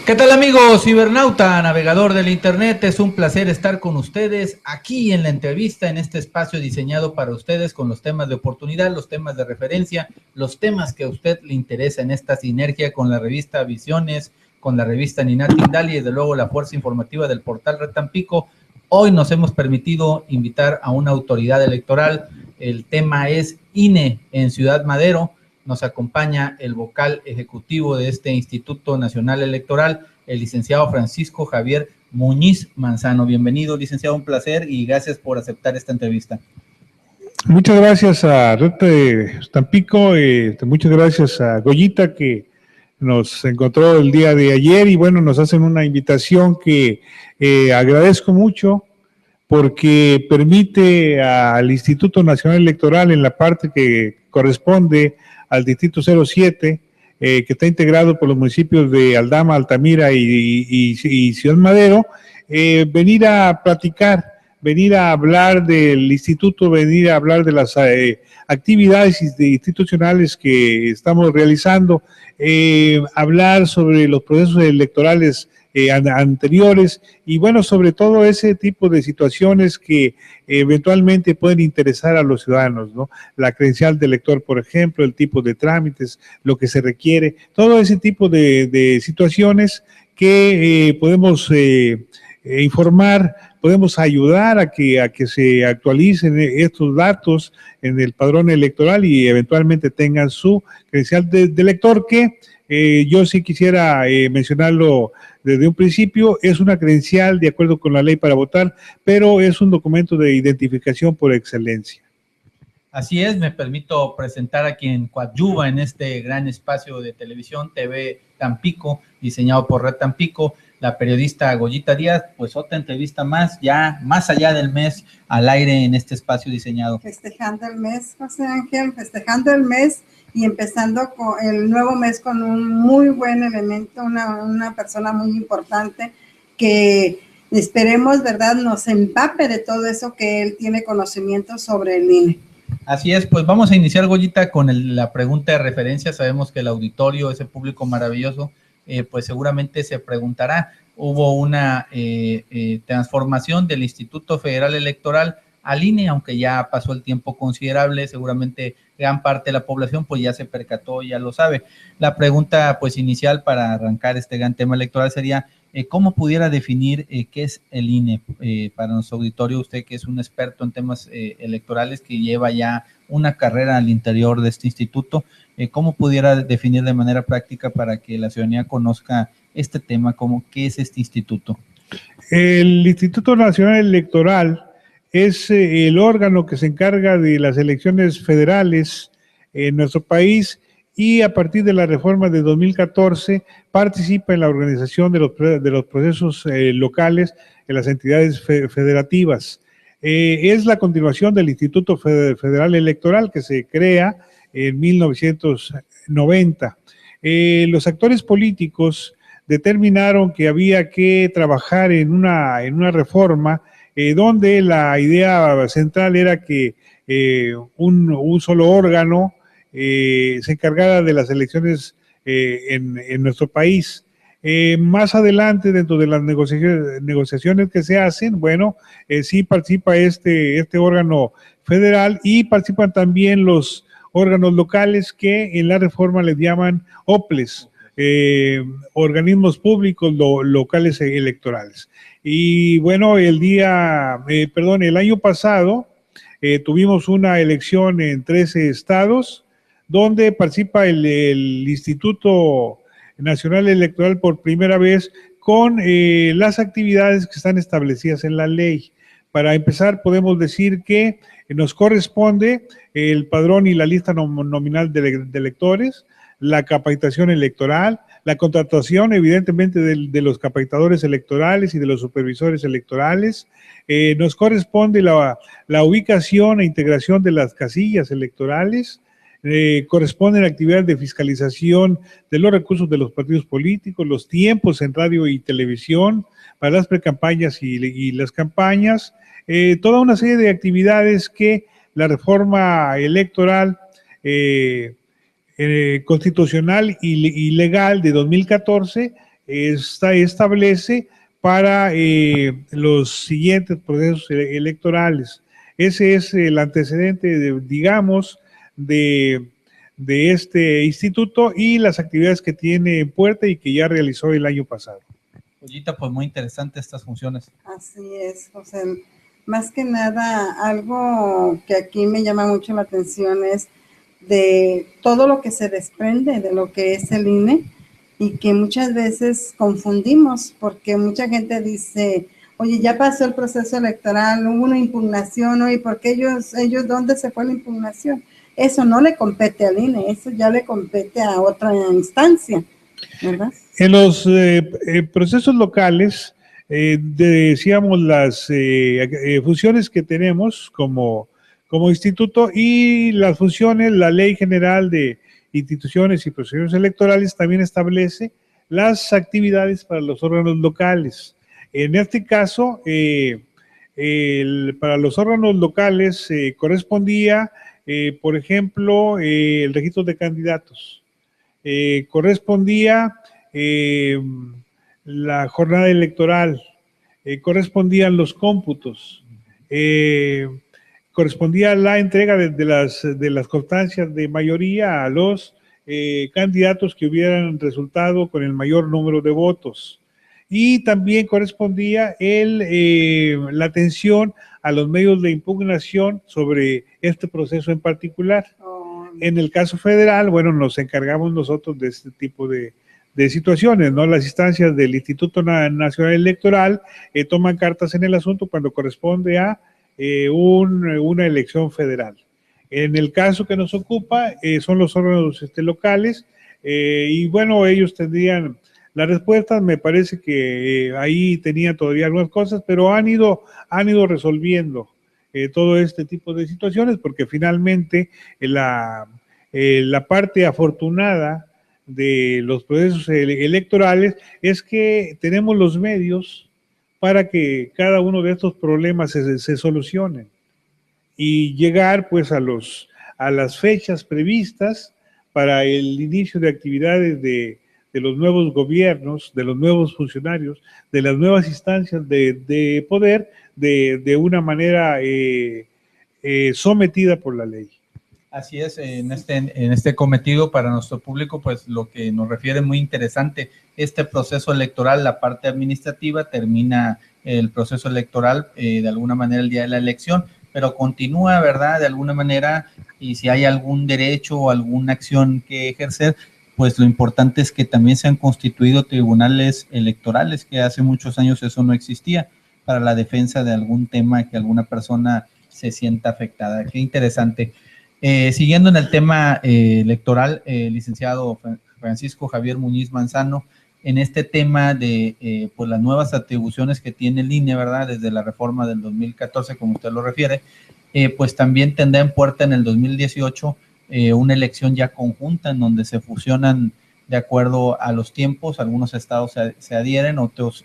¿Qué tal, amigos? Cibernauta, navegador del internet, es un placer estar con ustedes aquí en la entrevista, en este espacio diseñado para ustedes con los temas de oportunidad, los temas de referencia, los temas que a usted le interesa en esta sinergia con la revista Visiones, con la revista Ninat Tindali y desde luego la fuerza informativa del portal Red Tampico. Hoy nos hemos permitido invitar a una autoridad electoral. El tema es INE en Ciudad Madero. Nos acompaña el vocal ejecutivo de este Instituto Nacional Electoral, el licenciado Francisco Javier Muñiz Manzano. Bienvenido, licenciado, un placer y gracias por aceptar esta entrevista. Muchas gracias a Red Tampico, muchas gracias a Goyita que nos encontró el día de ayer y bueno, nos hacen una invitación que agradezco mucho porque permite al Instituto Nacional Electoral en la parte que corresponde al Distrito 07, que está integrado por los municipios de Aldama, Altamira y Ciudad Madero, venir a platicar, venir a hablar del instituto, venir a hablar de las actividades institucionales que estamos realizando, hablar sobre los procesos electorales anteriores y bueno, sobre todo ese tipo de situaciones que eventualmente pueden interesar a los ciudadanos, ¿no? La credencial de elector, por ejemplo, el tipo de trámites, lo que se requiere, todo ese tipo de situaciones que podemos informar, podemos ayudar a que se actualicen estos datos en el padrón electoral y eventualmente tengan su credencial de elector que yo sí quisiera mencionarlo desde un principio, es una credencial de acuerdo con la ley para votar, pero es un documento de identificación por excelencia. Así es, me permito presentar a quien coadyuva en este gran espacio de televisión, TV Tampico, diseñado por Red Tampico, la periodista Goyita Díaz. Pues otra entrevista más, ya más allá del mes al aire en este espacio diseñado. Festejando el mes, José Ángel, festejando el mes y empezando con el nuevo mes con un muy buen elemento, una persona muy importante que esperemos, ¿verdad?, nos empape de todo eso que él tiene conocimiento sobre el INE. Así es, pues vamos a iniciar, Goyita, con la pregunta de referencia. Sabemos que el auditorio, ese público maravilloso, pues seguramente se preguntará, hubo una transformación del Instituto Federal Electoral al INE, aunque ya pasó el tiempo considerable, seguramente gran parte de la población pues ya se percató, ya lo sabe. La pregunta pues inicial para arrancar este gran tema electoral sería, ¿cómo pudiera definir qué es el INE para nuestro auditorio? Usted que es un experto en temas electorales, que lleva ya una carrera al interior de este instituto, ¿cómo pudiera definir de manera práctica para que la ciudadanía conozca este tema, qué es este instituto? El Instituto Nacional Electoral es el órgano que se encarga de las elecciones federales en nuestro país y a partir de la reforma de 2014 participa en la organización de los procesos locales en las entidades federativas. Es la continuación del Instituto Federal Electoral que se crea en 1990. Los actores políticos determinaron que había que trabajar en una reforma donde la idea central era que un solo órgano se encargara de las elecciones en nuestro país. Más adelante, dentro de las negociaciones que se hacen, bueno, sí participa este órgano federal y participan también los órganos locales que en la reforma les llaman OPLES, organismos públicos locales electorales. Y bueno, el año pasado tuvimos una elección en 13 estados donde participa el Instituto Nacional Electoral por primera vez con las actividades que están establecidas en la ley. Para empezar, podemos decir que nos corresponde el padrón y la lista nominal de electores, la capacitación electoral, la contratación evidentemente de los capacitadores electorales y de los supervisores electorales. Nos corresponde la ubicación e integración de las casillas electorales. Corresponden actividades de fiscalización de los recursos de los partidos políticos, los tiempos en radio y televisión para las precampañas y las campañas, toda una serie de actividades que la reforma electoral constitucional y legal de 2014 establece para los siguientes procesos electorales. Ese es el antecedente, digamos, de este instituto y las actividades que tiene en puerta y que ya realizó el año pasado. Ollita, pues muy interesante estas funciones. Así es, José. Más que nada, algo que aquí me llama mucho la atención es de todo lo que se desprende de lo que es el INE y que muchas veces confundimos porque mucha gente dice, oye, ya pasó el proceso electoral, hubo una impugnación, oye, ¿por qué ellos, dónde se fue la impugnación? Eso no le compete al INE, eso ya le compete a otra instancia, ¿verdad? En los procesos locales, decíamos las funciones que tenemos como instituto y las funciones, la Ley General de Instituciones y Procedimientos Electorales también establece las actividades para los órganos locales. En este caso, para los órganos locales correspondía, por ejemplo, el registro de candidatos. Correspondía la jornada electoral, correspondían los cómputos, correspondía la entrega de las constancias de mayoría a los candidatos que hubieran resultado con el mayor número de votos. Y también correspondía la atención a los medios de impugnación sobre este proceso en particular. En el caso federal, bueno, nos encargamos nosotros de este tipo de situaciones, ¿no? Las instancias del Instituto Nacional Electoral toman cartas en el asunto cuando corresponde a una elección federal. En el caso que nos ocupa, son los órganos locales, y bueno, ellos tendrían las respuestas. Me parece que ahí tenían todavía algunas cosas, pero han ido resolviendo todo este tipo de situaciones, porque finalmente la parte afortunada de los procesos electorales es que tenemos los medios para que cada uno de estos problemas se solucionen y llegar pues a las fechas previstas para el inicio de actividades de los nuevos gobiernos, de los nuevos funcionarios, de las nuevas instancias de poder, de una manera sometida por la ley. Así es, en este cometido para nuestro público, pues lo que nos refiere muy interesante, este proceso electoral, la parte administrativa, termina el proceso electoral de alguna manera el día de la elección, pero continúa, ¿verdad? De alguna manera, y si hay algún derecho o alguna acción que ejercer, pues lo importante es que también se han constituido tribunales electorales, que hace muchos años eso no existía, para la defensa de algún tema que alguna persona se sienta afectada. Qué interesante. Siguiendo en el tema electoral, licenciado Francisco Javier Muñiz Manzano, en este tema de pues las nuevas atribuciones que tiene el INE, ¿verdad? Desde la reforma del 2014, como usted lo refiere, pues también tendrá en puerta en el 2018 una elección ya conjunta en donde se fusionan de acuerdo a los tiempos. Algunos estados se adhieren, otros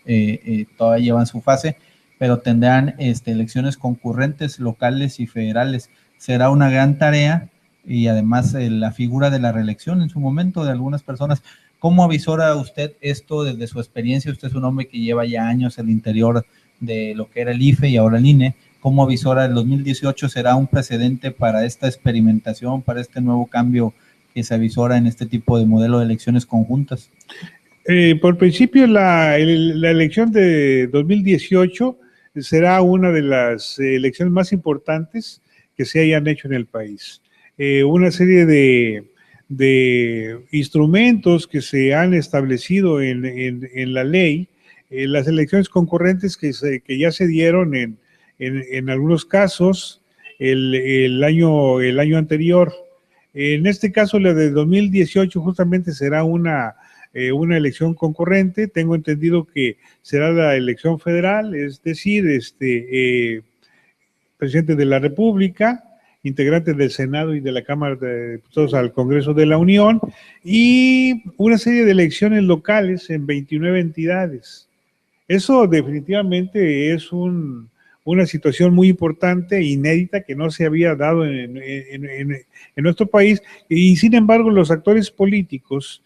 todavía llevan su fase, pero tendrán elecciones concurrentes locales y federales. Será una gran tarea y además la figura de la reelección en su momento de algunas personas. ¿Cómo avisora usted esto desde su experiencia? Usted es un hombre que lleva ya años al interior de lo que era el IFE y ahora el INE. ¿Cómo avisora el 2018 será un precedente para esta experimentación, para este nuevo cambio que se avisora en este tipo de modelo de elecciones conjuntas? Por principio, la elección de 2018 será una de las elecciones más importantes que se hayan hecho en el país. Una serie de instrumentos que se han establecido en la ley, las elecciones concurrentes que ya se dieron en algunos casos el año anterior. En este caso, la de 2018 justamente será una elección concurrente. Tengo entendido que será la elección federal, es decir, presidente de la República, integrantes del Senado y de la Cámara de Diputados al Congreso de la Unión, y una serie de elecciones locales en 29 entidades. Eso definitivamente es una situación muy importante, inédita, que no se había dado en nuestro país, y sin embargo los actores políticos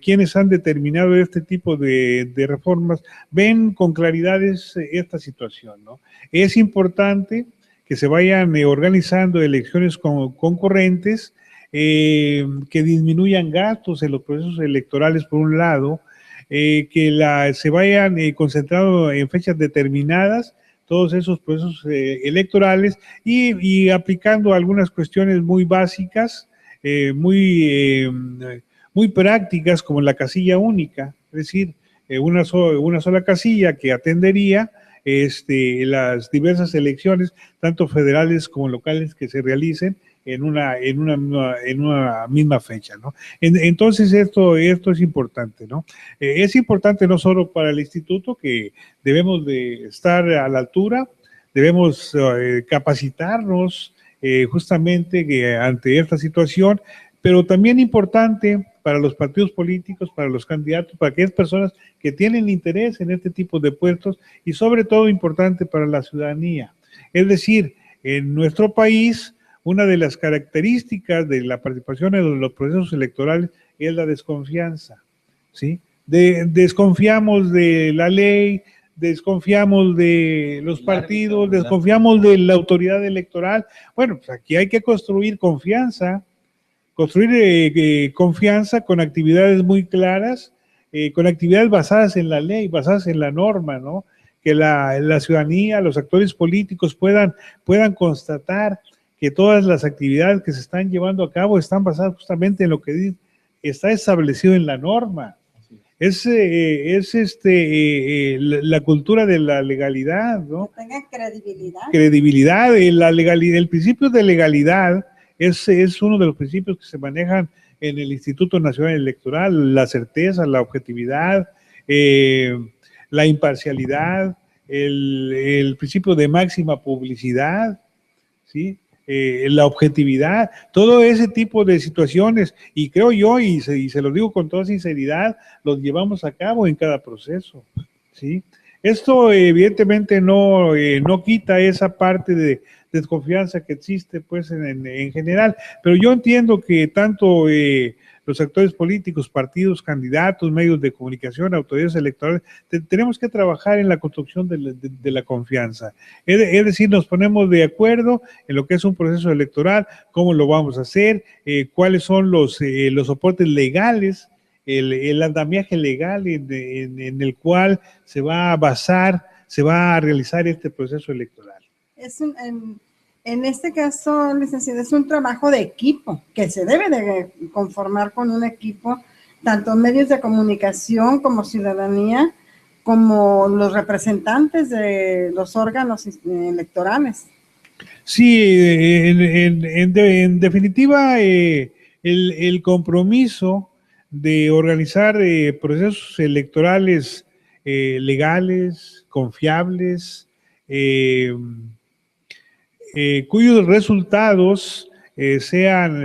quienes han determinado este tipo de reformas, ven con claridad esta situación, ¿no? Es importante que se vayan organizando elecciones concurrentes, que disminuyan gastos en los procesos electorales por un lado, que se vayan concentrando en fechas determinadas todos esos procesos electorales y aplicando algunas cuestiones muy básicas, muy prácticas, como la casilla única, es decir, una sola casilla que atendería las diversas elecciones, tanto federales como locales, que se realicen en una misma fecha, ¿no? Entonces esto es importante, ¿no? Es importante no solo para el instituto, que debemos de estar a la altura, debemos capacitarnos justamente ante esta situación, pero también importante para los partidos políticos, para los candidatos, para aquellas personas que tienen interés en este tipo de puestos, y sobre todo importante para la ciudadanía. Es decir, en nuestro país, una de las características de la participación en los procesos electorales es la desconfianza, ¿sí? Desconfiamos de la ley, desconfiamos de los partidos, desconfiamos de la autoridad electoral. Bueno, pues aquí hay que construir confianza con actividades muy claras, con actividades basadas en la ley, basadas en la norma, ¿no? Que la ciudadanía, los actores políticos puedan constatar que todas las actividades que se están llevando a cabo están basadas justamente en lo que está establecido en la norma. Es la cultura de la legalidad, ¿no? Que tenga credibilidad. Credibilidad, la legalidad, el principio de legalidad es uno de los principios que se manejan en el Instituto Nacional Electoral: la certeza, la objetividad, la imparcialidad, el principio de máxima publicidad, ¿sí? La objetividad, todo ese tipo de situaciones, y creo yo, y se lo digo con toda sinceridad, los llevamos a cabo en cada proceso, ¿sí? Esto evidentemente no quita esa parte de desconfianza que existe, pues, en general, pero yo entiendo que tanto los actores políticos, partidos, candidatos, medios de comunicación, autoridades electorales, tenemos que trabajar en la construcción de la confianza. Es decir, nos ponemos de acuerdo en lo que es un proceso electoral, cómo lo vamos a hacer, cuáles son los soportes legales, el andamiaje legal en el cual se va a realizar este proceso electoral. En este caso, licenciado, es un trabajo de equipo, que se debe de conformar con un equipo, tanto medios de comunicación como ciudadanía, como los representantes de los órganos electorales. Sí, en definitiva, el compromiso de organizar procesos electorales legales, confiables, cuyos resultados sean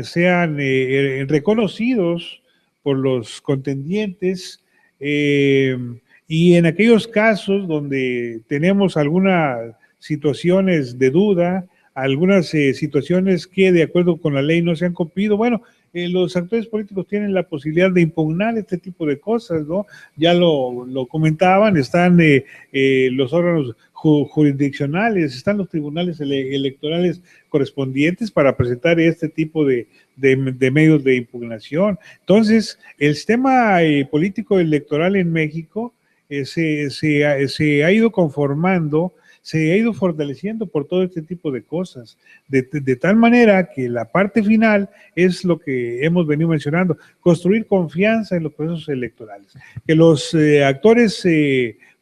reconocidos por los contendientes, y en aquellos casos donde tenemos algunas situaciones de duda, algunas situaciones que de acuerdo con la ley no se han cumplido, bueno, los actores políticos tienen la posibilidad de impugnar este tipo de cosas, ¿no? Ya lo comentaban, están los órganos jurisdiccionales, están los tribunales electorales correspondientes para presentar este tipo de medios de impugnación. Entonces, el sistema político electoral en México se ha ido conformando, se ha ido fortaleciendo por todo este tipo de cosas, de tal manera que la parte final es lo que hemos venido mencionando: construir confianza en los procesos electorales, que los actores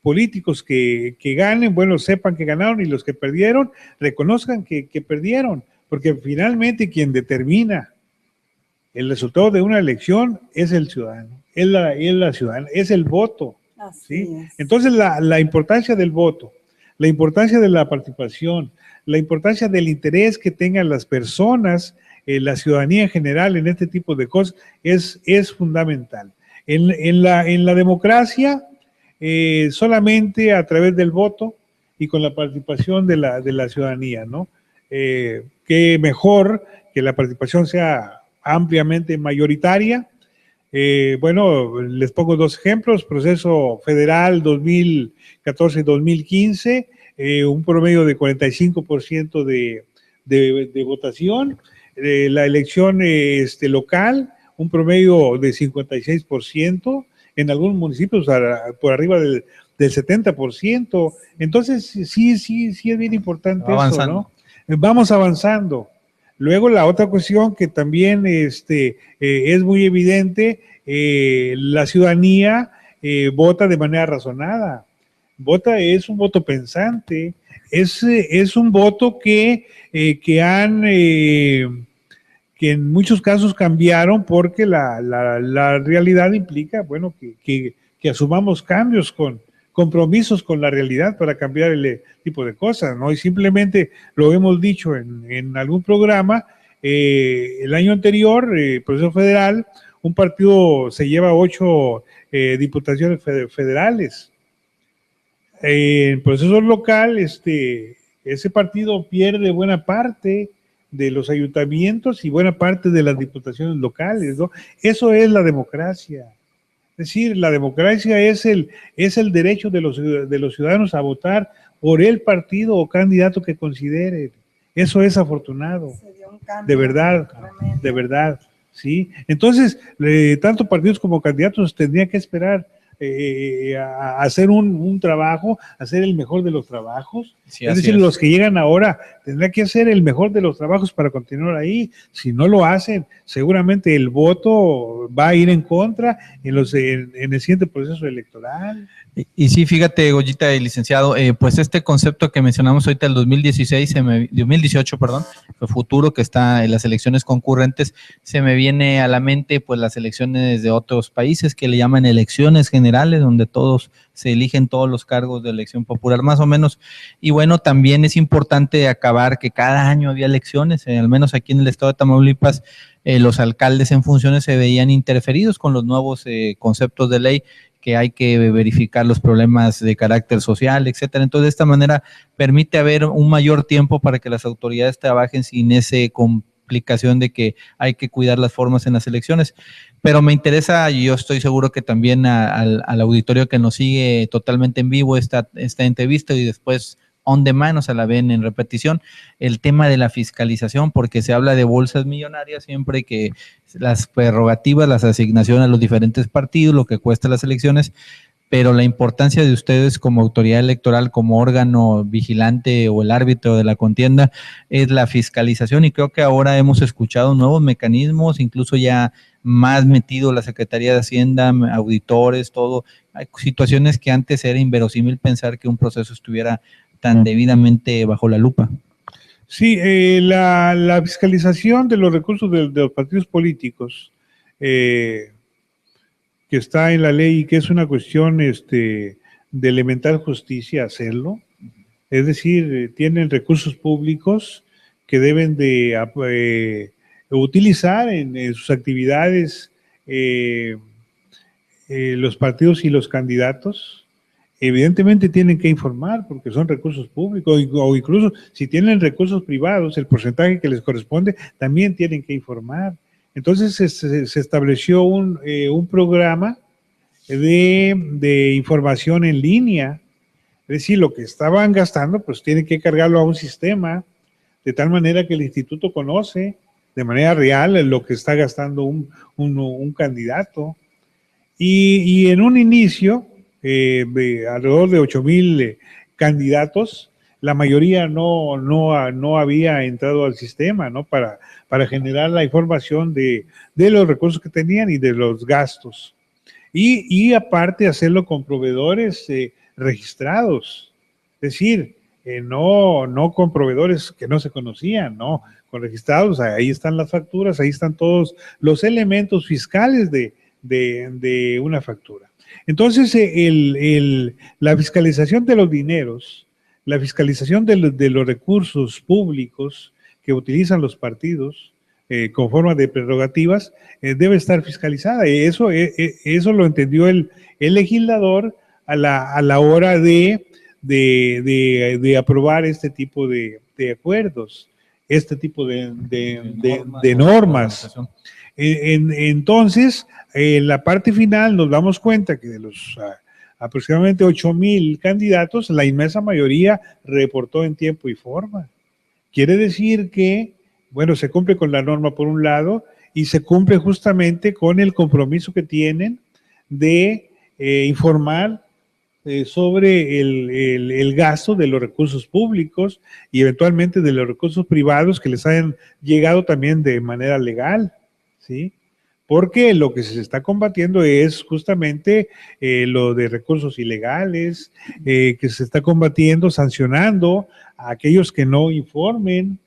políticos que ganen, bueno, sepan que ganaron, y los que perdieron, reconozcan que perdieron, porque finalmente quien determina el resultado de una elección es el ciudadano, es la ciudadana, es el voto, ¿sí? Entonces la importancia del voto, la importancia de la participación, la importancia del interés que tengan las personas, la ciudadanía en general en este tipo de cosas es fundamental. En la democracia, solamente a través del voto y con la participación de la ciudadanía, ¿no? Que mejor que la participación sea ampliamente mayoritaria, Bueno, les pongo dos ejemplos: proceso federal 2014-2015, un promedio de 45% de votación. La elección local, un promedio de 56%, en algunos municipios por arriba del 70%. Entonces, sí es bien importante eso, ¿no? Vamos avanzando. Luego, la otra cuestión que también es muy evidente, la ciudadanía vota de manera razonada. Es un voto pensante, es un voto que en muchos casos cambiaron, porque la realidad implica, bueno, que asumamos cambios, compromisos con la realidad para cambiar el tipo de cosas, ¿no? Y simplemente lo hemos dicho en algún programa, el año anterior, proceso federal, un partido se lleva 8 diputaciones federales. En proceso local, ese partido pierde buena parte de los ayuntamientos y buena parte de las diputaciones locales, ¿no? Eso es la democracia. Es decir, la democracia es el derecho de los ciudadanos a votar por el partido o candidato que consideren. Eso es afortunado. De verdad, ¿sí? Entonces, tanto partidos como candidatos tendrían que esperar a hacer un trabajo, hacer el mejor de los trabajos. Sí, es decir, los que llegan ahora tendrán que hacer el mejor de los trabajos para continuar ahí. Si no lo hacen, seguramente el voto va a ir en contra en el siguiente proceso electoral. Y sí, fíjate, Goyita y licenciado, pues este concepto que mencionamos ahorita, el 2018, el futuro, que está en las elecciones concurrentes, se me viene a la mente pues las elecciones de otros países que le llaman elecciones generales, donde todos se eligen todos los cargos de elección popular, más o menos. Y bueno, también es importante acabar que cada año había elecciones, al menos aquí en el estado de Tamaulipas, los alcaldes en funciones se veían interferidos con los nuevos conceptos de ley, que hay que verificar los problemas de carácter social, etcétera. Entonces, de esta manera permite haber un mayor tiempo para que las autoridades trabajen sin esa complicación de que hay que cuidar las formas en las elecciones. Pero me interesa, y yo estoy seguro que también al auditorio que nos sigue totalmente en vivo esta entrevista y después on demand, o sea, la ven en repetición, el tema de la fiscalización, porque se habla de bolsas millonarias siempre, que las prerrogativas, las asignaciones a los diferentes partidos, lo que cuesta las elecciones, pero la importancia de ustedes como autoridad electoral, como órgano vigilante o el árbitro de la contienda, es la fiscalización, y creo que ahora hemos escuchado nuevos mecanismos, incluso ya más metido la Secretaría de Hacienda, auditores, todo. Hay situaciones que antes era inverosímil pensar que un proceso estuviera tan debidamente bajo la lupa. Sí, la fiscalización de los recursos de los partidos políticos, que está en la ley y que es una cuestión de elemental justicia hacerlo. Es decir, tienen recursos públicos que deben de utilizar en sus actividades los partidos y los candidatos. Evidentemente tienen que informar porque son recursos públicos, o incluso si tienen recursos privados, el porcentaje que les corresponde, también tienen que informar. Entonces se estableció un programa de información en línea. Es decir, lo que estaban gastando, pues tienen que cargarlo a un sistema, de tal manera que el instituto conoce de manera real lo que está gastando un candidato. Y en un inicio, alrededor de 8,000 candidatos, la mayoría no había entrado al sistema, ¿no? Para generar la información de los recursos que tenían y de los gastos. Y aparte hacerlo con proveedores registrados, es decir, no con proveedores que no se conocían, no, con registrados. Ahí están las facturas, ahí están todos los elementos fiscales de una factura. Entonces, la fiscalización de los dineros, la fiscalización de los recursos públicos que utilizan los partidos con forma de prerrogativas, debe estar fiscalizada. Eso lo entendió el legislador a la hora de aprobar este tipo de acuerdos. este tipo de normas. Entonces, en la parte final nos damos cuenta que de los aproximadamente 8,000 candidatos, la inmensa mayoría reportó en tiempo y forma. Quiere decir que, bueno, se cumple con la norma por un lado y se cumple justamente con el compromiso que tienen de informar sobre el gasto de los recursos públicos y eventualmente de los recursos privados que les hayan llegado también de manera legal, ¿sí? Porque lo que se está combatiendo es justamente lo de recursos ilegales, que se está combatiendo, sancionando a aquellos que no informen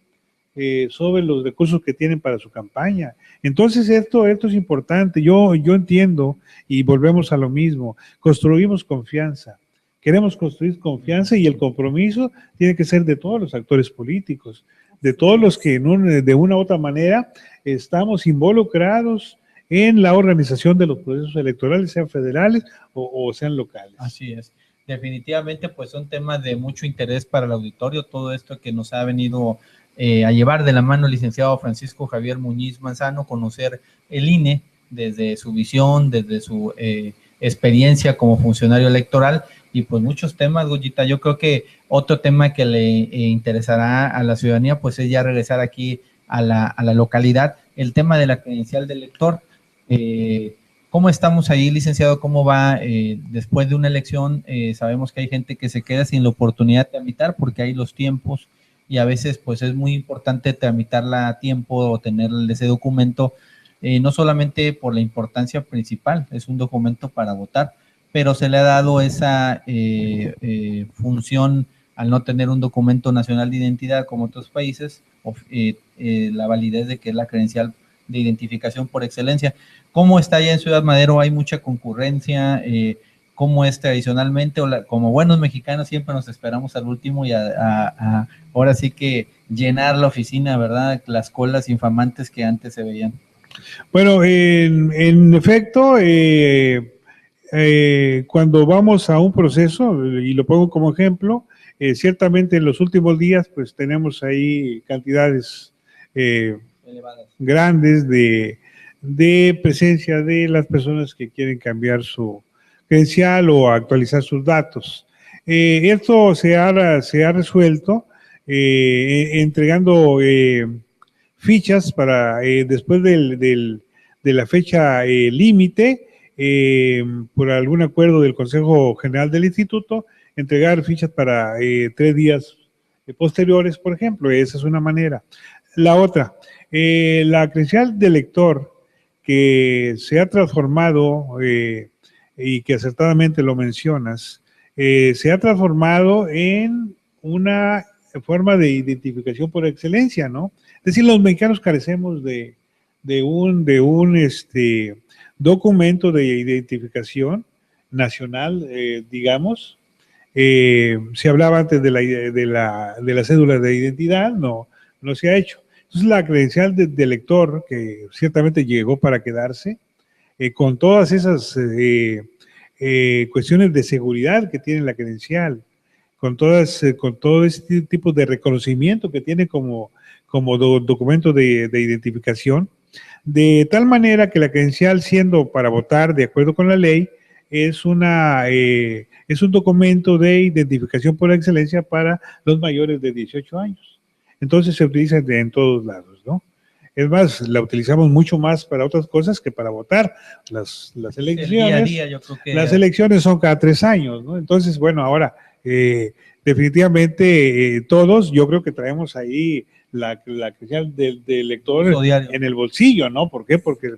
sobre los recursos que tienen para su campaña. Entonces esto es importante. Yo entiendo y volvemos a lo mismo. Construimos confianza. Queremos construir confianza y el compromiso tiene que ser de todos los actores políticos, de todos los que de una u otra manera estamos involucrados en la organización de los procesos electorales, sean federales o sean locales. Así es. Definitivamente, pues son temas de mucho interés para el auditorio, todo esto que nos ha venido a llevar de la mano el licenciado Francisco Javier Muñiz Manzano, conocer el INE desde su visión, desde su experiencia como funcionario electoral, y pues muchos temas, Goyita. Yo creo que otro tema que le interesará a la ciudadanía, pues es ya regresar aquí a la localidad, el tema de la credencial del elector. ¿Cómo estamos ahí, licenciado? ¿Cómo va después de una elección? Sabemos que hay gente que se queda sin la oportunidad de tramitar porque hay los tiempos y a veces pues es muy importante tramitarla a tiempo o tener ese documento, no solamente por la importancia principal, es un documento para votar, pero se le ha dado esa función al no tener un documento nacional de identidad como otros países, la validez de que es la credencial de identificación por excelencia. ¿Cómo está allá en Ciudad Madero? ¿Hay mucha concurrencia? ¿Cómo es tradicionalmente? Como buenos mexicanos siempre nos esperamos al último y ahora sí que llenar la oficina, ¿verdad? Las colas infamantes que antes se veían. Bueno, en efecto, cuando vamos a un proceso, y lo pongo como ejemplo, ciertamente en los últimos días pues tenemos ahí cantidades grandes de presencia de las personas que quieren cambiar su credencial o actualizar sus datos. Esto se ha resuelto entregando fichas para después de la fecha límite, por algún acuerdo del Consejo General del Instituto, entregar fichas para 3 días posteriores, por ejemplo. Esa es una manera. La otra, la credencial de elector que se ha transformado, y que acertadamente lo mencionas, se ha transformado en una forma de identificación por excelencia, ¿no? Es decir, los mexicanos carecemos de un documento de identificación nacional, digamos. Se hablaba antes de la cédula de identidad, no se ha hecho. Entonces, la credencial de elector, que ciertamente llegó para quedarse, con todas esas cuestiones de seguridad que tiene la credencial, con todo este tipo de reconocimiento que tiene como documento de identificación, de tal manera que la credencial, siendo para votar de acuerdo con la ley, es un documento de identificación por excelencia para los mayores de 18 años. Entonces se utiliza en todos lados, ¿no? Es más, la utilizamos mucho más para otras cosas que para votar. Las elecciones, día a día, yo creo que las elecciones son cada 3 años, ¿no? Entonces, bueno, ahora definitivamente todos, yo creo que traemos ahí la credencial del elector en el bolsillo, ¿no? ¿Por qué? Porque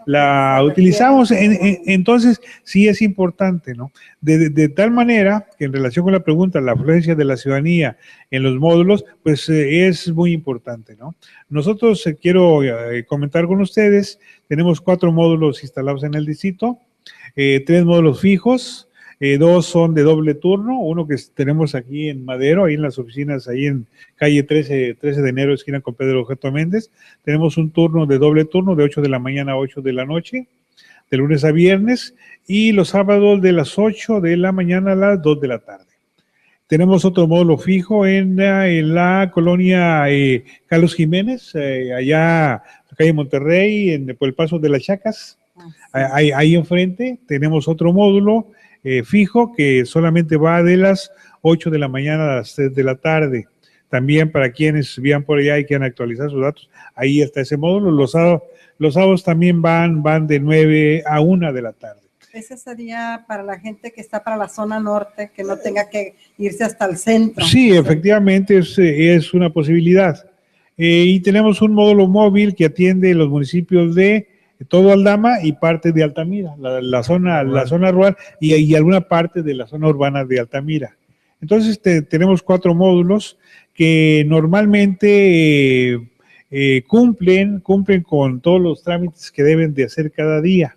la utilizamos. Entonces, sí es importante, ¿no? De tal manera que en relación con la pregunta, la afluencia de la ciudadanía en los módulos, pues es muy importante, ¿no? Nosotros, quiero comentar con ustedes, tenemos 4 módulos instalados en el distrito, 3 módulos fijos, 2 son de doble turno, uno que tenemos aquí en Madero, ahí en las oficinas, ahí en calle 13 de enero, esquina con Pedro Objeto Méndez. Tenemos un turno de doble turno de 8 de la mañana a 8 de la noche, de lunes a viernes, y los sábados de las 8 de la mañana a las 2 de la tarde. Tenemos otro módulo fijo en la colonia Carlos Jiménez, allá en la calle Monterrey, por el Paso de las Chacas. Ahí enfrente tenemos otro módulo fijo que solamente va de las 8 de la mañana a las 3 de la tarde. También para quienes vivan por allá y quieran actualizar sus datos, ahí está ese módulo. Los sábados también van de 9 a 1 de la tarde. Ese sería para la gente que está para la zona norte, que no tenga que irse hasta el centro. Sí, efectivamente es una posibilidad. Y tenemos un módulo móvil que atiende los municipios de todo Aldama y parte de Altamira, la zona rural y alguna parte de la zona urbana de Altamira. Entonces tenemos 4 módulos que normalmente cumplen con todos los trámites que deben de hacer cada día.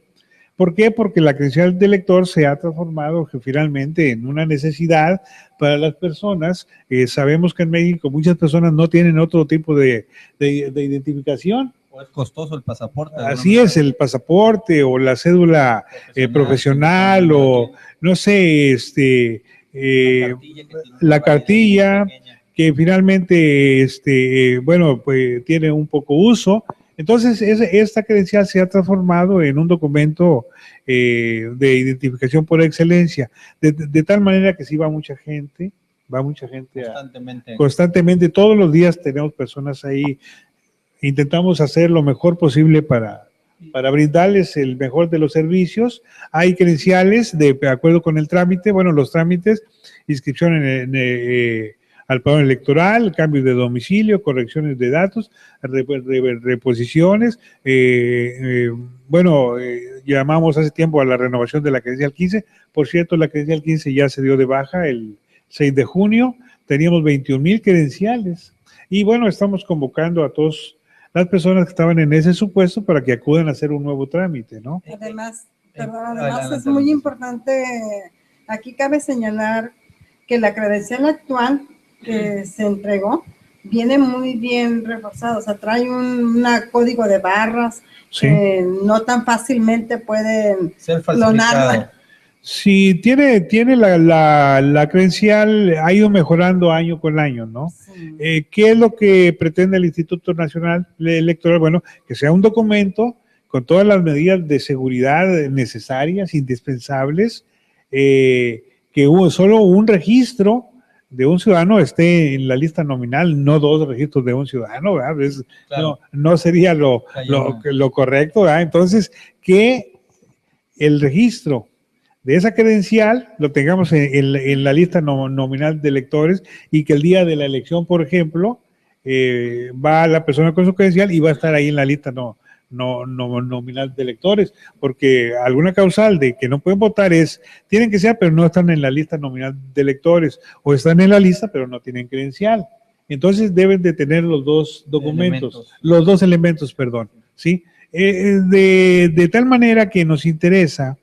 ¿Por qué? Porque la credencial de lector se ha transformado finalmente en una necesidad para las personas. Sabemos que en México muchas personas no tienen otro tipo de identificación. O es costoso el pasaporte. Así es, el pasaporte o la cédula profesional o no sé, la cartilla que finalmente, bueno, pues tiene un poco uso. Entonces, esta credencial se ha transformado en un documento de identificación por excelencia, de tal manera que sí va mucha gente constantemente, todos los días tenemos personas ahí, intentamos hacer lo mejor posible para brindarles el mejor de los servicios. Hay credenciales de acuerdo con el trámite, bueno, los trámites, inscripción al padrón electoral, cambio de domicilio, correcciones de datos, reposiciones, llamamos hace tiempo a la renovación de la credencial 15, por cierto, la credencial 15 ya se dio de baja el 6 de junio, teníamos 21,000 credenciales, y bueno, estamos convocando a todas las personas que estaban en ese supuesto para que acudan a hacer un nuevo trámite, ¿no? Además es muy importante, aquí cabe señalar que la credencial actual que se entregó viene muy bien reforzado, o sea, trae un código de barras, sí, no tan fácilmente pueden ser clonarla. Sí, tiene la credencial, ha ido mejorando año con año, ¿no? Sí. ¿Qué es lo que pretende el Instituto Nacional Electoral? Bueno, que sea un documento con todas las medidas de seguridad necesarias, indispensables, que solo un registro de un ciudadano esté en la lista nominal, no 2 registros de un ciudadano, ¿verdad? Claro. No sería lo correcto, ¿verdad? Entonces, que el registro de esa credencial lo tengamos en la lista nominal de electores y que el día de la elección, por ejemplo, va la persona con su credencial y va a estar ahí en la lista nominal de electores, porque alguna causal de que no pueden votar tienen que ser, pero no están en la lista nominal de electores, o están en la lista, pero no tienen credencial. Entonces deben de tener los dos documentos, los dos elementos, perdón, ¿sí? De tal manera que nos interesa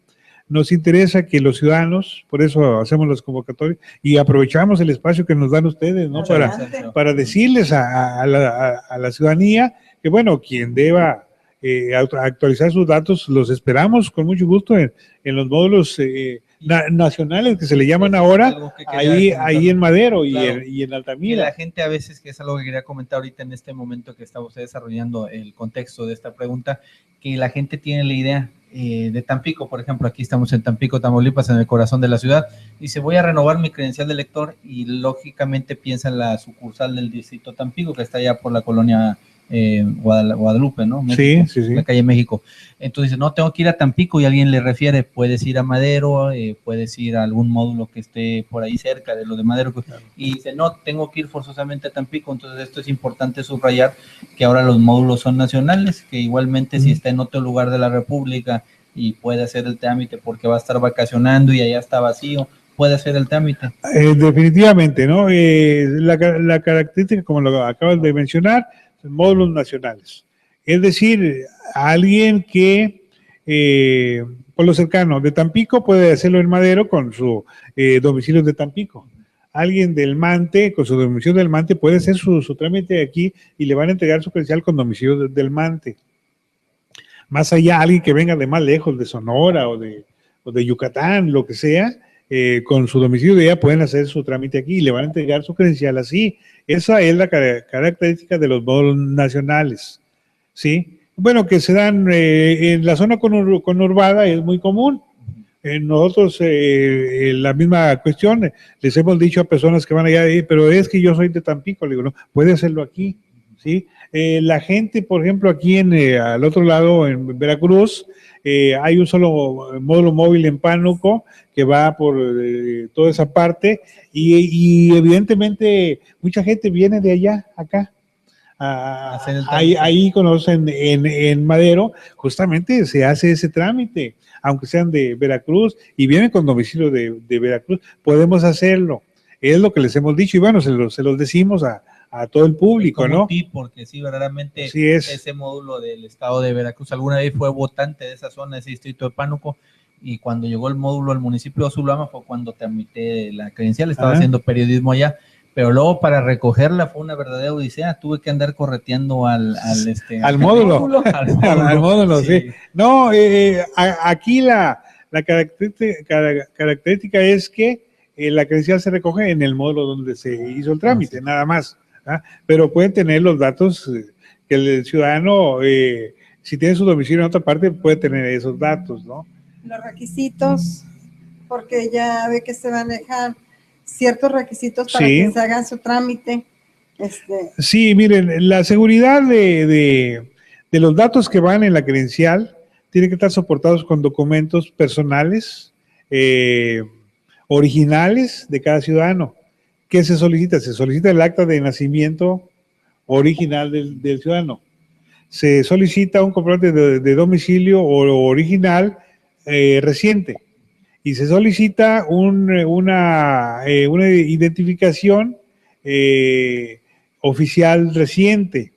que los ciudadanos, por eso hacemos las convocatorias y aprovechamos el espacio que nos dan ustedes, ¿no? Para decirles a la ciudadanía que, bueno, quien deba actualizar sus datos, los esperamos con mucho gusto en los módulos nacionales que se le llaman ahora, ahí en Madero, claro, y en Altamira. Y la gente a veces, que es algo que quería comentar ahorita en este momento que está usted desarrollando el contexto de esta pregunta, que la gente tiene la idea de Tampico, por ejemplo, aquí estamos en Tampico, Tamaulipas, en el corazón de la ciudad, dice, voy a renovar mi credencial de lector, y lógicamente piensa en la sucursal del distrito Tampico, que está allá por la colonia Guadalupe, ¿no? México, sí. La calle México. Entonces, no, tengo que ir a Tampico, y alguien le refiere, puedes ir a Madero, puedes ir a algún módulo que esté por ahí cerca de lo de Madero, y dice, no, tengo que ir forzosamente a Tampico. Entonces, esto es importante subrayar, que ahora los módulos son nacionales, que igualmente si está en otro lugar de la República y puede hacer el trámite porque va a estar vacacionando y allá está vacío, puede hacer el trámite. Definitivamente, ¿no? La característica, como lo acabas de mencionar, módulos nacionales. Es decir, alguien que por lo cercano de Tampico puede hacerlo en Madero con su domicilio de Tampico. Alguien del Mante, con su domicilio del Mante, puede hacer su trámite aquí y le van a entregar su credencial con domicilio del Mante. Más allá, alguien que venga de más lejos, de Sonora o de Yucatán, lo que sea, con su domicilio de ella pueden hacer su trámite aquí y le van a entregar su credencial así. Esa es la característica de los módulos nacionales, ¿sí? Bueno, que se dan en la zona conurbada es muy común. Nosotros, la misma cuestión, les hemos dicho a personas que van allá, pero es que yo soy de Tampico, le digo, no, puede hacerlo aquí, ¿sí? La gente, por ejemplo, aquí al otro lado, en Veracruz, hay un solo módulo móvil en Pánuco que va por toda esa parte y evidentemente mucha gente viene de allá, acá. Ahí conocen en Madero, justamente se hace ese trámite, aunque sean de Veracruz y vienen con domicilio de Veracruz, podemos hacerlo. Es lo que les hemos dicho y bueno, se los decimos a todo el público, como ¿no? Un tip, porque sí, verdaderamente sí ese módulo del estado de Veracruz alguna vez fue votante de esa zona, ese distrito de Pánuco, y cuando llegó el módulo al municipio de Azulama fue cuando tramité la credencial, estaba haciendo periodismo allá, pero luego para recogerla fue una verdadera odisea, tuve que andar correteando al módulo. Al módulo, sí. No, aquí la característica es que la credencial se recoge en el módulo donde se hizo el trámite, nada más. Pero pueden tener los datos que el ciudadano, si tiene su domicilio en otra parte, puede tener esos datos, ¿no? Los requisitos, porque ya ve que se manejan ciertos requisitos para que se hagan su trámite. Sí, miren, la seguridad de los datos que van en la credencial tiene que estar soportados con documentos personales, originales de cada ciudadano. ¿Qué se solicita? Se solicita el acta de nacimiento original del ciudadano. Se solicita un comprobante de domicilio original reciente. Y se solicita una identificación oficial reciente.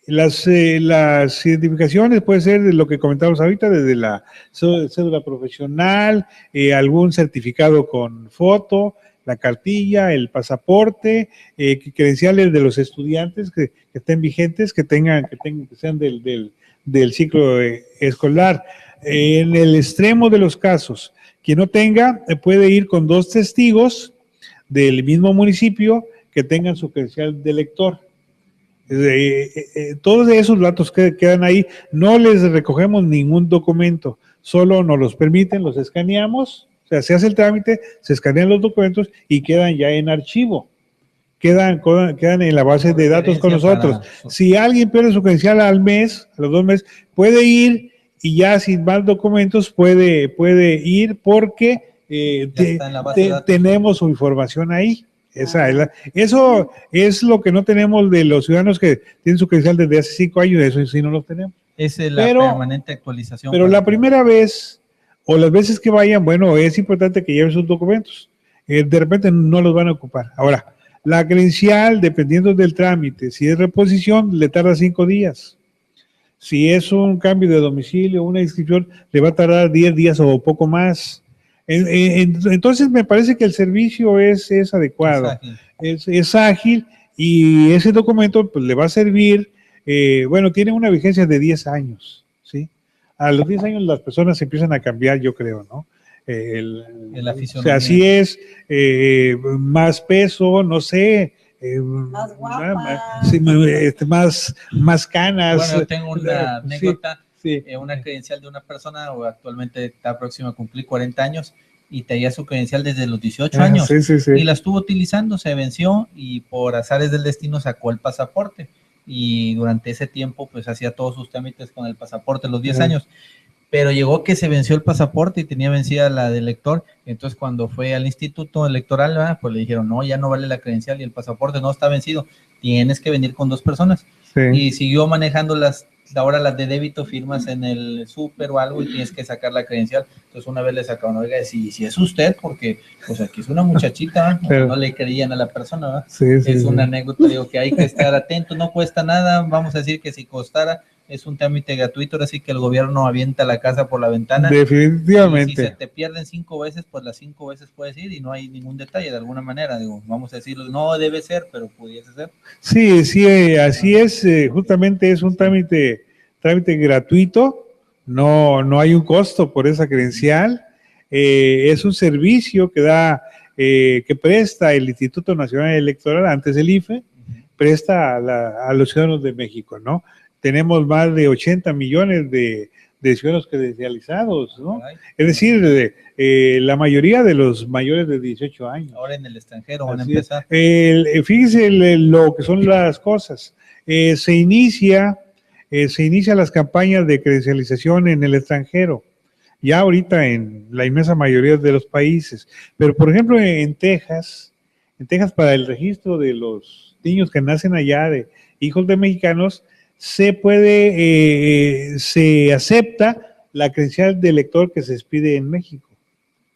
Las identificaciones pueden ser de lo que comentamos ahorita, desde la cédula profesional, algún certificado con foto, la cartilla, el pasaporte, credenciales de los estudiantes que estén vigentes, que sean del ciclo escolar. En el extremo de los casos, quien no tenga, puede ir con 2 testigos del mismo municipio que tengan su credencial de lector. Todos esos datos que quedan ahí, no les recogemos ningún documento, solo nos los permiten, los escaneamos. O sea, se hace el trámite, se escanean los documentos y quedan ya en archivo. Quedan en la base de datos con nosotros. Si alguien pierde su credencial al mes, a los 2 meses, puede ir y ya sin más documentos puede ir porque tenemos su información ahí. Eso es lo que no tenemos de los ciudadanos que tienen su credencial desde hace 5 años, eso sí no lo tenemos. Es la permanente actualización. Pero la primera vez o las veces que vayan, bueno, es importante que lleven sus documentos. De repente no los van a ocupar. Ahora, la credencial, dependiendo del trámite, si es reposición, le tarda 5 días. Si es un cambio de domicilio, una inscripción, le va a tardar 10 días o poco más. Entonces, me parece que el servicio es adecuado. Es ágil y ese documento pues, le va a servir, bueno, tiene una vigencia de 10 años, ¿sí? A los 10 años las personas empiezan a cambiar, yo creo, ¿no? O sea, así es, más peso, no sé, más guapa, más canas. Bueno, yo tengo una anécdota, una credencial de una persona, o actualmente está próxima a cumplir 40 años, y traía su credencial desde los 18 años, y la estuvo utilizando, se venció, y por azares del destino sacó el pasaporte, y durante ese tiempo pues hacía todos sus trámites con el pasaporte, los 10 años, pero llegó que se venció el pasaporte y tenía vencida la del lector. Entonces cuando fue al instituto electoral, ¿verdad? Pues le dijeron, no, ya no vale la credencial y el pasaporte no está vencido, tienes que venir con 2 personas. Y siguió manejando ahora las de débito, firmas en el súper o algo y tienes que sacar la credencial. Entonces una vez le sacaron, oiga, si es usted, porque pues aquí es una muchachita, no le creían a la persona, ¿verdad? Es una anécdota, digo, que hay que estar atento, no cuesta nada, vamos a decir que si costara, es un trámite gratuito, ahora sí que el gobierno avienta la casa por la ventana. Definitivamente. Y si se te pierden 5 veces, pues las 5 veces puedes ir y no hay ningún detalle de alguna manera, digo, vamos a decirlo, no debe ser, pero pudiese ser. Sí, así es, justamente es un trámite gratuito, no hay un costo por esa credencial, es un servicio que que presta el Instituto Nacional Electoral, antes el IFE, presta a los ciudadanos de México, ¿no? Tenemos más de 80 millones de ciudadanos credencializados, ¿no? Es decir, la mayoría de los mayores de 18 años. Ahora en el extranjero van a empezar. Fíjese lo que son las cosas. Se inicia las campañas de credencialización en el extranjero, ya ahorita en la inmensa mayoría de los países, pero por ejemplo en Texas para el registro de los niños que nacen allá de hijos de mexicanos, se acepta la credencial de elector que se expide en México,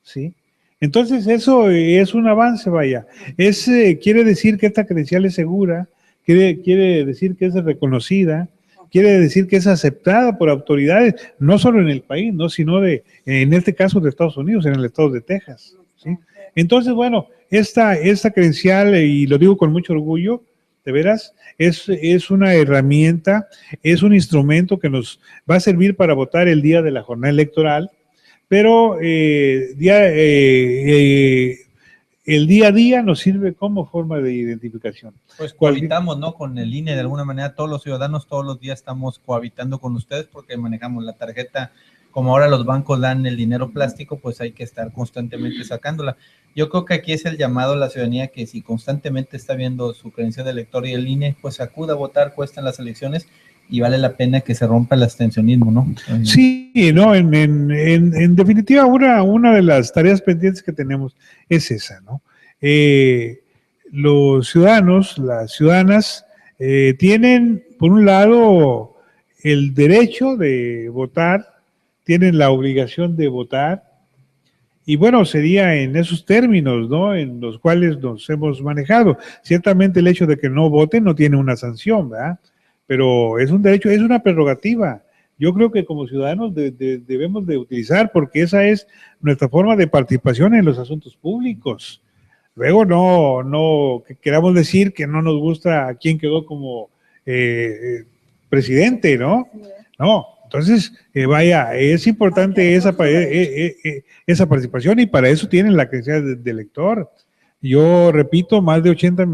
¿sí? Entonces eso es un avance, vaya. Quiere decir que esta credencial es segura, quiere decir que es reconocida, quiere decir que es aceptada por autoridades, no solo en el país, ¿no? Sino en este caso de Estados Unidos, en el estado de Texas, ¿sí? Entonces, bueno, esta credencial, y lo digo con mucho orgullo, de veras, es una herramienta, es un instrumento que nos va a servir para votar el día de la jornada electoral, pero el día a día nos sirve como forma de identificación. Pues cohabitamos, ¿no? Con el INE de alguna manera, todos los ciudadanos todos los días estamos cohabitando con ustedes porque manejamos la tarjeta, como ahora los bancos dan el dinero plástico, pues hay que estar constantemente sacándola. Yo creo que aquí es el llamado a la ciudadanía que si constantemente está viendo su credencial de elector y el INE, pues acuda a votar, cuestan las elecciones y vale la pena que se rompa el abstencionismo, ¿no? Sí, no, en definitiva, una de las tareas pendientes que tenemos es esa, ¿no? Los ciudadanos, las ciudadanas, tienen, por un lado, el derecho de votar, tienen la obligación de votar, y bueno, sería en esos términos, ¿no?, en los cuales nos hemos manejado. Ciertamente el hecho de que no voten no tiene una sanción, ¿verdad? Pero es un derecho, es una prerrogativa. Yo creo que como ciudadanos debemos de utilizar, porque esa es nuestra forma de participación en los asuntos públicos. Luego no queramos decir que no nos gusta a quién quedó como presidente, ¿no? No. Entonces, vaya, es importante esa participación, y para eso tienen la credencial de elector. Yo repito, más de 80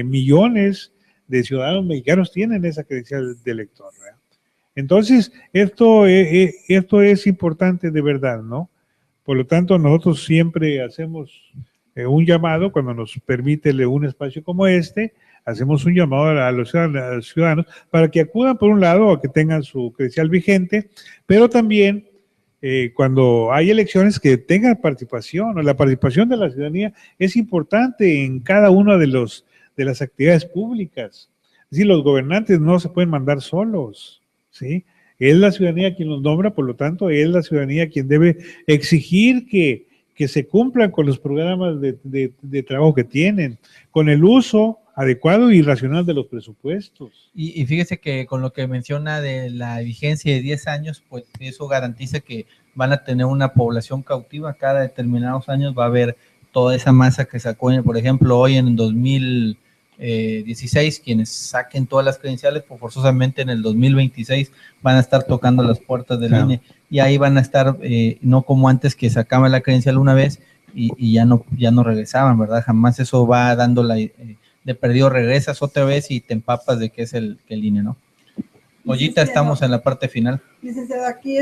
millones de ciudadanos mexicanos tienen esa credencial de elector, ¿verdad? Entonces, esto es importante de verdad, ¿no? Por lo tanto, nosotros siempre hacemos un llamado cuando nos permite un espacio como este. Hacemos un llamado a los ciudadanos para que acudan, por un lado, a que tengan su credencial vigente, pero también cuando hay elecciones que tengan participación. La participación de la ciudadanía es importante en cada una de las actividades públicas. Es decir, los gobernantes no se pueden mandar solos, ¿sí? Es la ciudadanía quien los nombra, por lo tanto, es la ciudadanía quien debe exigir que se cumplan con los programas de trabajo que tienen, con el uso adecuado y racional de los presupuestos. Y fíjese que con lo que menciona de la vigencia de 10 años, pues eso garantiza que van a tener una población cautiva. Cada determinados años va a haber toda esa masa que sacó, por ejemplo, hoy en 2016, quienes saquen todas las credenciales, pues forzosamente en el 2026 van a estar tocando las puertas del INE, y ahí van a estar, no como antes que sacaban la credencial una vez y ya no regresaban, ¿verdad? Jamás eso va dando de perdido regresas otra vez y te empapas de que es el INE, ¿no? Ollita, estamos en la parte final. Licenciado, aquí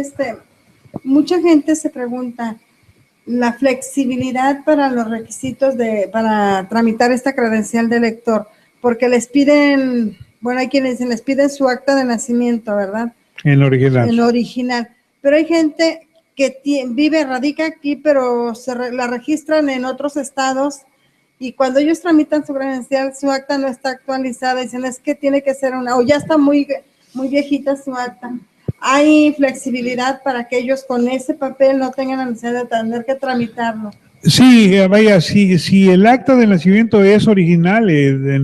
mucha gente se pregunta la flexibilidad para los requisitos para tramitar esta credencial de elector, porque les piden, bueno, hay quienes dicen, les piden su acta de nacimiento, ¿verdad? En original. Pero hay gente que radica aquí, pero la registran en otros estados, y cuando ellos tramitan su credencial, su acta no está actualizada, dicen, es que tiene que ser o ya está muy, muy viejita su acta. ¿Hay flexibilidad para que ellos con ese papel no tengan la necesidad de tener que tramitarlo? Sí, vaya, si el acta de nacimiento es original,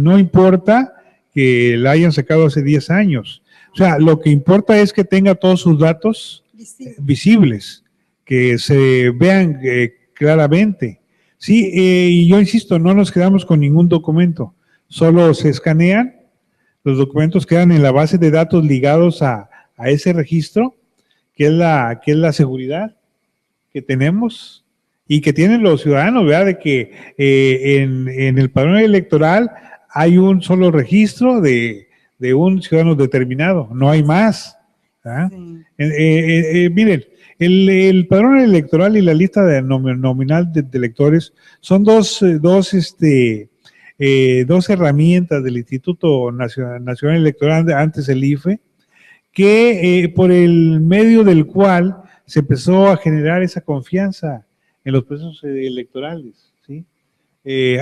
no importa que la hayan sacado hace 10 años. O sea, lo que importa es que tenga todos sus datos visibles, que se vean claramente. Sí, y yo insisto, no nos quedamos con ningún documento, solo se escanean, los documentos quedan en la base de datos ligados a ese registro, que es la seguridad que tenemos, y que tienen los ciudadanos, ¿verdad? De que en el padrón electoral hay un solo registro de un ciudadano determinado, no hay más. ¿Ah? Sí. Miren, el padrón electoral y la lista nominal de electores son dos herramientas del Instituto Nacional Electoral, antes el IFE, que por el medio del cual se empezó a generar esa confianza en los procesos electorales, ¿sí?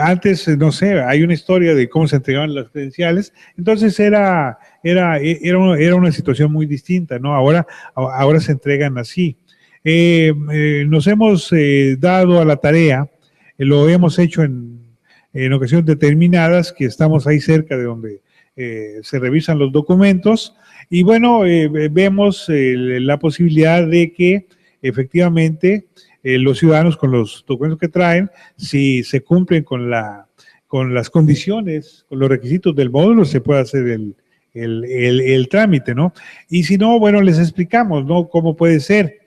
Antes, no sé, hay una historia de cómo se entregaban las credenciales, entonces era una situación muy distinta, ¿no? Ahora se entregan así. Nos hemos dado a la tarea, lo hemos hecho en ocasiones determinadas, que estamos ahí cerca de donde se revisan los documentos, y bueno, vemos la posibilidad de que efectivamente los ciudadanos con los documentos que traen, si se cumplen con las condiciones, con los requisitos del módulo, se puede hacer el trámite, ¿no? Y si no, bueno, les explicamos, ¿no? Cómo puede ser.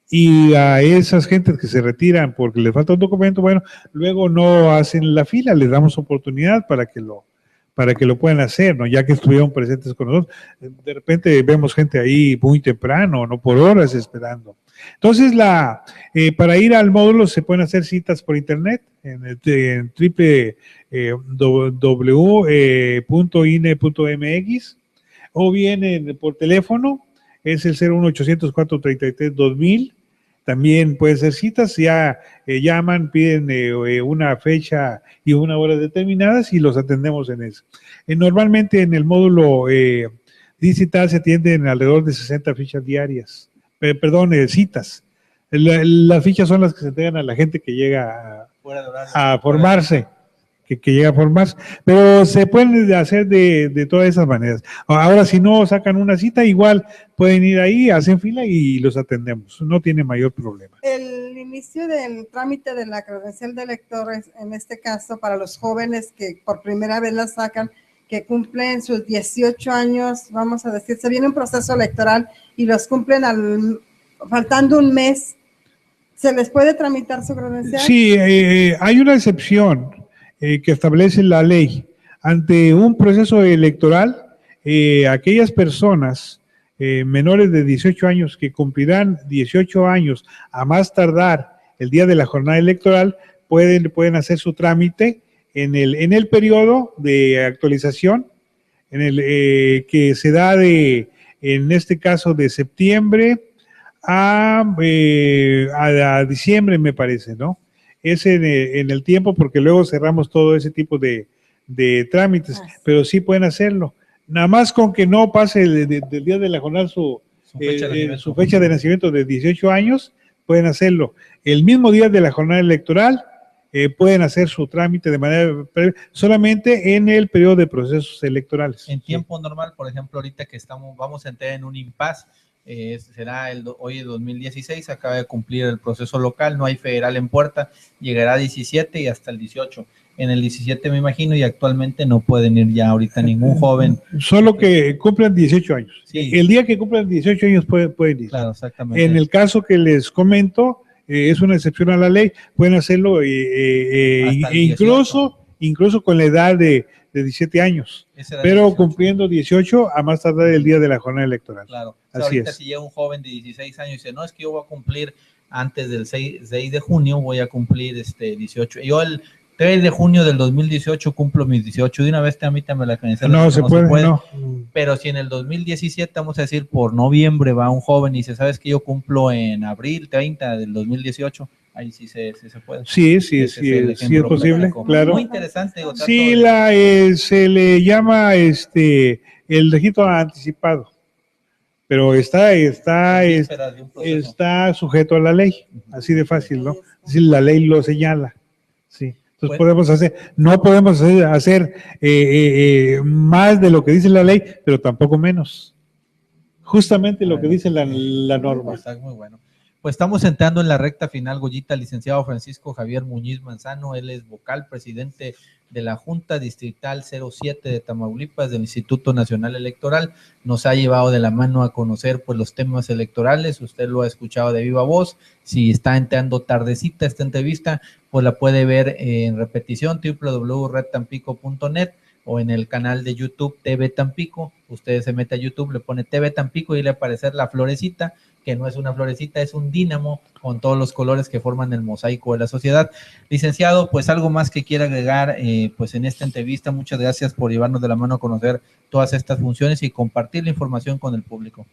Y a esas gentes que se retiran porque les falta un documento, bueno, luego no hacen la fila, les damos oportunidad para que lo puedan hacer, ¿no? Ya que estuvieron presentes con nosotros. De repente vemos gente ahí muy temprano, no por horas esperando. Entonces, para ir al módulo se pueden hacer citas por internet en www.ine.mx o bien por teléfono, es el 01800 433 2000. También pueden ser citas, ya llaman, piden una fecha y una hora determinadas y los atendemos en eso. Normalmente en el módulo digital se atienden alrededor de 60 fichas diarias, citas. Las fichas son las que se entregan a la gente que llega a formarse. Que llega a formarse, pero se pueden hacer de todas esas maneras. Ahora, si no sacan una cita, igual pueden ir ahí, hacen fila y los atendemos, no tiene mayor problema. El inicio del trámite de la credencial de electores, en este caso, para los jóvenes que por primera vez la sacan, que cumplen sus 18 años, vamos a decir, se viene un proceso electoral y los cumplen faltando un mes, ¿se les puede tramitar su credencial? Sí, hay una excepción que establece la ley. Ante un proceso electoral, aquellas personas menores de 18 años que cumplirán 18 años a más tardar el día de la jornada electoral pueden hacer su trámite en el periodo de actualización que se da en este caso de septiembre a diciembre, me parece, ¿no? Es en el tiempo, porque luego cerramos todo ese tipo de trámites, pero sí pueden hacerlo. Nada más con que no pase del día de la jornada su fecha de nacimiento de 18 años, pueden hacerlo. El mismo día de la jornada electoral pueden hacer su trámite de manera solamente en el periodo de procesos electorales. En tiempo normal, por ejemplo, ahorita que vamos a entrar en un impasse, será hoy el 2016, acaba de cumplir el proceso local, no hay federal en puerta, llegará 17 y hasta el 18. En el 17 me imagino, y actualmente no pueden ir ya ahorita ningún joven. Solo que cumplan 18 años. Sí. El día que cumplan 18 años pueden ir. Claro, exactamente. En el caso que les comento, es una excepción a la ley, pueden hacerlo incluso con la edad de 17 años, pero 18. Cumpliendo 18 a más tardar el día de la jornada electoral. Claro, o sea, ahorita si llega un joven de 16 años y dice, no, es que yo voy a cumplir antes del 6 de junio, voy a cumplir 18. Yo el 3 de junio del 2018 cumplo mis 18, de una vez tramítame la credencial. No, se puede. No. Pero si en el 2017, vamos a decir, por noviembre va un joven y dice, ¿sabes que yo cumplo en abril 30 del 2018? Ahí sí se puede. Sí, es posible, claro. Muy interesante. Sí, se le llama el registro anticipado, pero está sujeto a la ley, así de fácil, ¿no? Es decir, la ley lo señala, sí. Entonces no podemos hacer más de lo que dice la ley, pero tampoco menos. Justamente lo que dice la norma. Está muy bueno. Pues estamos entrando en la recta final, Goyita. Licenciado Francisco Javier Muñiz Manzano, él es vocal presidente de la Junta Distrital 07 de Tamaulipas del Instituto Nacional Electoral. Nos ha llevado de la mano a conocer pues los temas electorales. Usted lo ha escuchado de viva voz. Si está entrando tardecita esta entrevista, pues la puede ver en repetición, www.redtampico.net, o en el canal de YouTube TV Tampico. Usted se mete a YouTube, le pone TV Tampico y le va a aparecer la florecita, que no es una florecita, es un dínamo con todos los colores que forman el mosaico de la sociedad. Licenciado, pues algo más que quiera agregar pues en esta entrevista. Muchas gracias por llevarnos de la mano a conocer todas estas funciones y compartir la información con el público.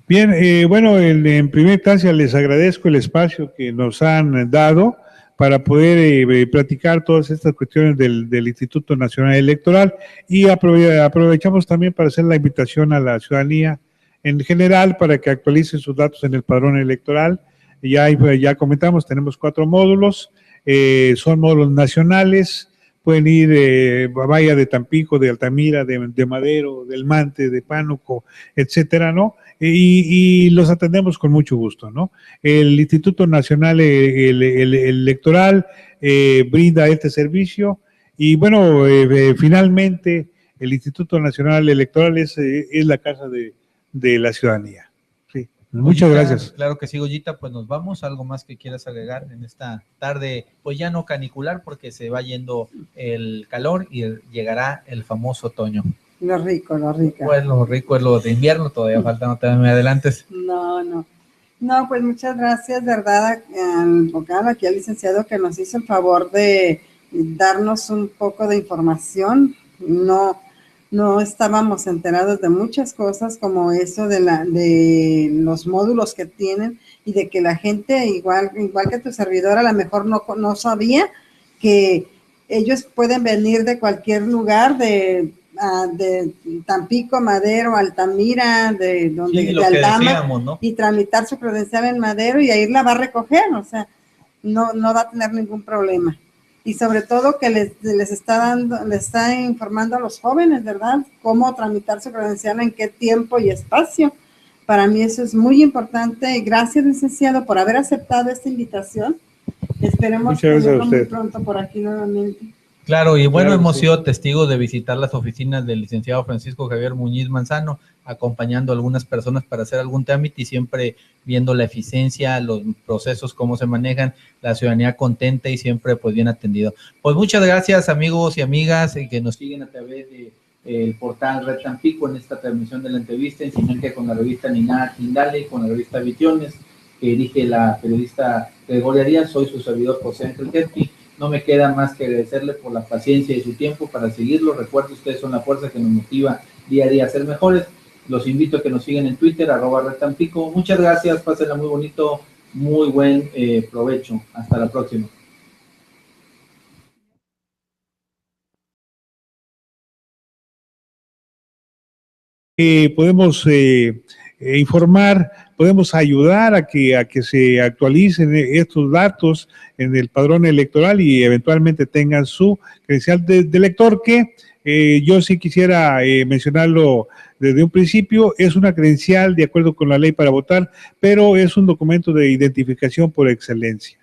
Bien, bueno, en primera instancia les agradezco el espacio que nos han dado para poder platicar todas estas cuestiones del Instituto Nacional Electoral, y aprovechamos también para hacer la invitación a la ciudadanía en general para que actualicen sus datos en el padrón electoral. Ya comentamos, tenemos 4 módulos, son módulos nacionales, pueden ir vaya de Tampico, de Altamira, de Madero, del Mante, de Pánuco, etcétera, ¿no? Y los atendemos con mucho gusto, ¿no? El Instituto Nacional Electoral brinda este servicio, y bueno, finalmente el Instituto Nacional Electoral es la casa de la ciudadanía. Sí. Muchas gracias. Claro que sí, Goyita, pues nos vamos. ¿Algo más que quieras agregar en esta tarde? Pues ya no canicular, porque se va yendo el calor y llegará el famoso otoño. Lo rico, lo rico. Pues lo rico es lo de invierno, todavía falta, no te me adelantes. No, pues muchas gracias, verdad, al vocal, aquí al licenciado, que nos hizo el favor de darnos un poco de información. No estábamos enterados de muchas cosas, como eso de los módulos que tienen, y de que la gente, igual que tu servidor, a lo mejor no sabía que ellos pueden venir de cualquier lugar, de Tampico, Madero, Altamira, de Aldama, decíamos, ¿no? Y tramitar su credencial en Madero, y ahí la va a recoger, o sea, no va a tener ningún problema. Y sobre todo que les está informando a los jóvenes, ¿verdad?, cómo tramitar su credencial, en qué tiempo y espacio. Para mí eso es muy importante. Gracias, licenciado, por haber aceptado esta invitación. Esperemos tenerlo muy pronto por aquí nuevamente. Claro, y bueno, hemos sido testigos de visitar las oficinas del licenciado Francisco Javier Muñiz Manzano, acompañando a algunas personas para hacer algún trámite, y siempre viendo la eficiencia, los procesos, cómo se manejan, la ciudadanía contenta y siempre pues bien atendido. Pues muchas gracias, amigos y amigas que nos siguen a través del portal Red Tampico en esta transmisión de la entrevista, en sinergia con la revista Nina Tindale, con la revista Visiones, que dirige la periodista Gregoria Díaz. Soy su servidor José Ángel Getty. No me queda más que agradecerle por la paciencia y su tiempo para seguirlo. Recuerden, ustedes son la fuerza que nos motiva día a día a ser mejores. Los invito a que nos sigan en Twitter, @redtampico. Muchas gracias, pásenla muy bonito, muy buen provecho. Hasta la próxima. Podemos informar, podemos ayudar a que se actualicen estos datos en el padrón electoral y eventualmente tengan su credencial de elector, que yo sí quisiera mencionarlo desde un principio. Es una credencial de acuerdo con la ley para votar, pero es un documento de identificación por excelencia.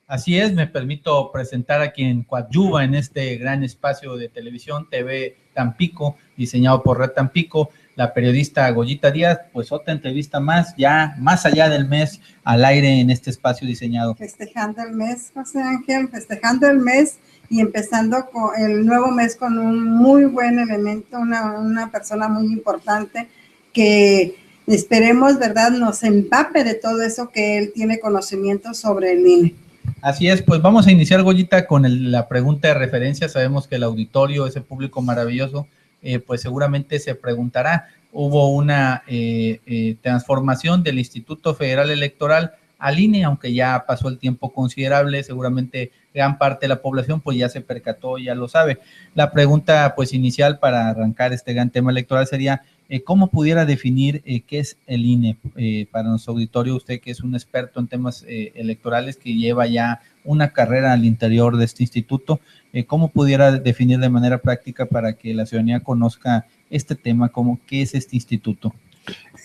Así es, me permito presentar a quien coadyuva en este gran espacio de televisión, TV Tampico, diseñado por Red Tampico, la periodista Goyita Díaz. Pues otra entrevista más, ya más allá del mes, al aire en este espacio diseñado. Festejando el mes, José Ángel, festejando el mes y empezando con el nuevo mes con un muy buen elemento, una persona muy importante que esperemos, ¿verdad?, nos empape de todo eso que él tiene conocimiento sobre el INE. Así es, pues vamos a iniciar, Goyita, con la pregunta de referencia. Sabemos que el auditorio, ese público maravilloso, pues seguramente se preguntará. Hubo una transformación del Instituto Federal Electoral al INE, aunque ya pasó el tiempo considerable, seguramente gran parte de la población pues ya se percató, ya lo sabe. La pregunta pues inicial para arrancar este gran tema electoral sería, ¿cómo pudiera definir qué es el INE? Para nuestro auditorio, usted que es un experto en temas electorales, que lleva ya una carrera al interior de este instituto, ¿cómo pudiera definir de manera práctica para que la ciudadanía conozca este tema, qué es este instituto?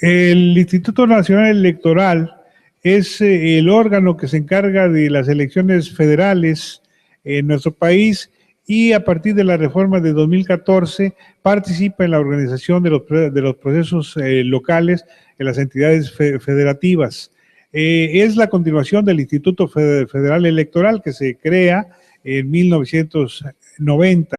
El Instituto Nacional Electoral es el órgano que se encarga de las elecciones federales en nuestro país y a partir de la reforma de 2014 participa en la organización de los procesos locales en las entidades federativas. Es la continuación del Instituto Federal Electoral que se crea en 1990.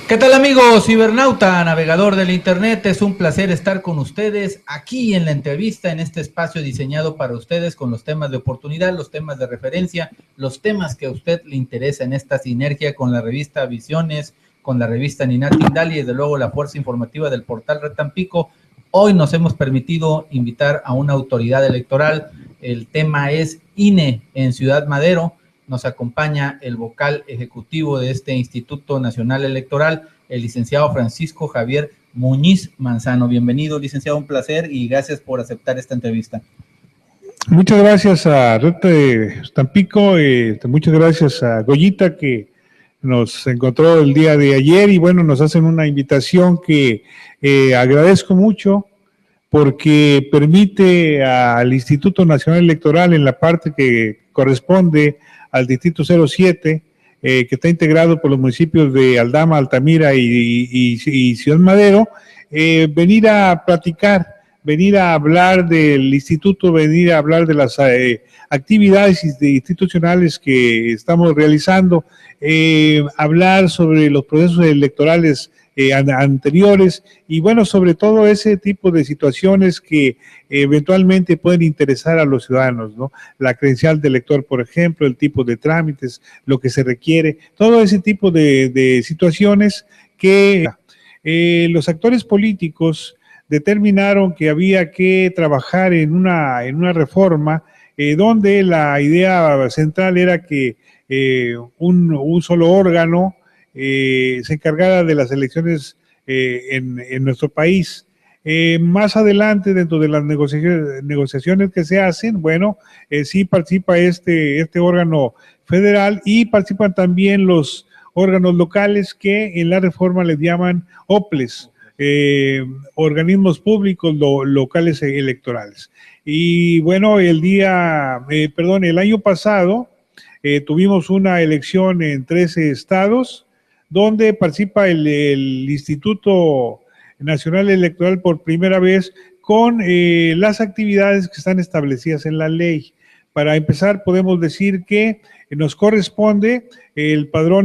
¿Qué tal, amigos? Cibernauta, navegador del internet, es un placer estar con ustedes aquí en la entrevista, en este espacio diseñado para ustedes con los temas de oportunidad, los temas de referencia, los temas que a usted le interesa en esta sinergia con la revista Visiones, con la revista Ninati Indali y desde luego la fuerza informativa del portal Red Tampico. Hoy nos hemos permitido invitar a una autoridad electoral. El tema es INE en Ciudad Madero. Nos acompaña el vocal ejecutivo de este Instituto Nacional Electoral, el licenciado Francisco Javier Muñiz Manzano. Bienvenido, licenciado, un placer y gracias por aceptar esta entrevista. Muchas gracias a Red Tampico, muchas gracias a Goyita que nos encontró el día de ayer y bueno, nos hacen una invitación que agradezco mucho porque permite al Instituto Nacional Electoral en la parte que corresponde al Distrito 07, que está integrado por los municipios de Aldama, Altamira y Ciudad Madero, venir a platicar, venir a hablar del instituto, venir a hablar de las actividades institucionales que estamos realizando, hablar sobre los procesos electorales anteriores y bueno, sobre todo ese tipo de situaciones que eventualmente pueden interesar a los ciudadanos, ¿no? La credencial de elector, por ejemplo, el tipo de trámites, lo que se requiere, todo ese tipo de situaciones que los actores políticos determinaron que había que trabajar en una reforma donde la idea central era que un solo órgano se encargara de las elecciones en nuestro país. Más adelante, dentro de las negociaciones que se hacen, bueno, sí participa este órgano federal y participan también los órganos locales que en la reforma les llaman OPLES, organismos públicos locales electorales. Y bueno, el año pasado tuvimos una elección en 13 estados, donde participa el Instituto Nacional Electoral por primera vez con las actividades que están establecidas en la ley. Para empezar, podemos decir que nos corresponde el padrón